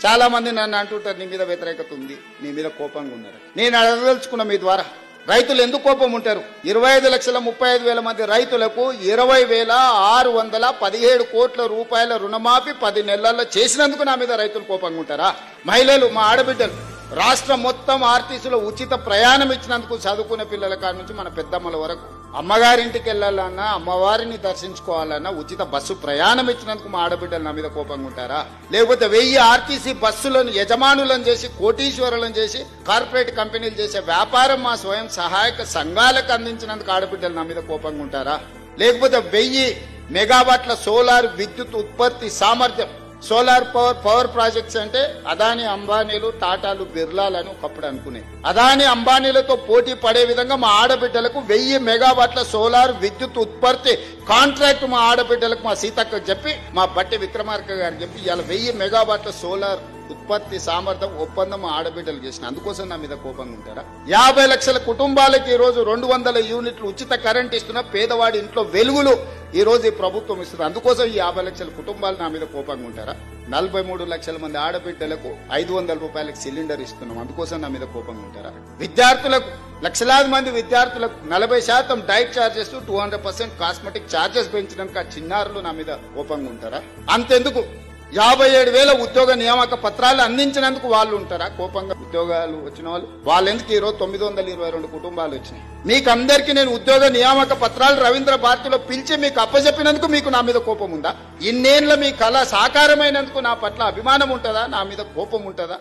చాలా మంది నన్ను అంటుంటారు, నీ మీద వ్యతిరేకత ఉంది, నీ మీద కోపంగా ఉన్నారు. నేను అడగదలుచుకున్న మీ ద్వారా, రైతులు ఎందుకు కోపం ఉంటారు? 25,35,000 మంది రైతులకు 20,617 కోట్ల రూపాయల రుణమాఫీ 10 నెలల్లో చేసినందుకు నా మీద రైతులు కోపంగా ఉంటారా? మహిళలు, మా ఆడబిడ్డలు రాష్ట్రం మొత్తం ఆర్టీసీలో ఉచిత ప్రయాణం ఇచ్చినందుకు చదువుకునే పిల్లల కాడి నుంచి మన పెద్దమ్మల వరకు అమ్మగారింటికి వెళ్ళాలన్నా, అమ్మవారిని దర్శించుకోవాలన్నా ఉచిత బస్సు ప్రయాణం ఇచ్చినందుకు మా ఆడబిడ్డలు నా మీద కోపంగా ఉంటారా? లేకపోతే 1000 ఆర్టీసీ బస్సులను యజమానులను చేసి, కోటీశ్వరులను చేసి, కార్పొరేట్ కంపెనీలు చేసే వ్యాపారం మా స్వయం సహాయక సంఘాలకు అందించినందుకు ఆడబిడ్డలు నా మీద కోపంగా ఉంటారా? లేకపోతే 1000 మెగావాట్ల సోలార్ విద్యుత్ ఉత్పత్తి సామర్థ్యం, సోలార్ పవర్ ప్రాజెక్ట్స్ అంటే అదాని అంబానీలు, టాటాలు, బిర్లాలను ఒకప్పుడు అనుకునే, అదాని అంబానీలతో పోటీ పడే విధంగా మా ఆడబిడ్డలకు 1000 మెగావాట్ల సోలార్ విద్యుత్ ఉత్పత్తి కాంట్రాక్ట్ మా ఆడబిడ్డలకు, మా సీతక్కకు చెప్పి, మా బట్టి విక్రమార్క గారికి చెప్పి ఇవాళ 1000 మెగావాట్ల సోలార్ ఉత్పత్తి సామర్థ్యం ఒప్పందం మా ఆడబిడ్డలు చేసిన, అందుకోసం నా మీద కోపంగా ఉంటారా? 50 లక్షల కుటుంబాలకి ఈ రోజు 200 యూనిట్లు ఉచిత కరెంట్ ఇస్తున్న, పేదవాడి ఇంట్లో వెలుగులు ఈ రోజు ఈ ప్రభుత్వం ఇస్తుంది, అందుకోసం ఈ 50 లక్షల కుటుంబాలు నా మీద కోపంగా ఉంటారా? 43 లక్షల మంది ఆడబిడ్డలకు 500 రూపాయలకు సిలిండర్ ఇస్తున్నాం, అందుకోసం నా మీద కోపంగా ఉంటారా? విద్యార్థులకు, లక్షలాది మంది విద్యార్థులకు 40% డైట్ ఛార్జెస్, 200% కాస్మెటిక్ ఛార్జెస్ పెంచడానికి ఆ చిన్నారులు నా మీద కోపంగా ఉంటారా? అంతెందుకు 57,000 ఉద్యోగ నియామక పత్రాలు అందించినందుకు వాళ్ళు ఉంటారా కోపంగా? ఉద్యోగాలు వచ్చిన వాళ్ళు ఎందుకు ఈ రోజు 922 కుటుంబాలు వచ్చినాయి? మీకు అందరికీ నేను ఉద్యోగ నియామక పత్రాలు రవీంద్ర భారతిలో పిలిచి మీకు అప్పచెప్పినందుకు మీకు నా మీద కోపం ఉందా? ఇన్నేళ్ల మీ కళ సాకారమైనందుకు నా పట్ల అభిమానం ఉంటుందా? నా మీద కోపం ఉంటుందా?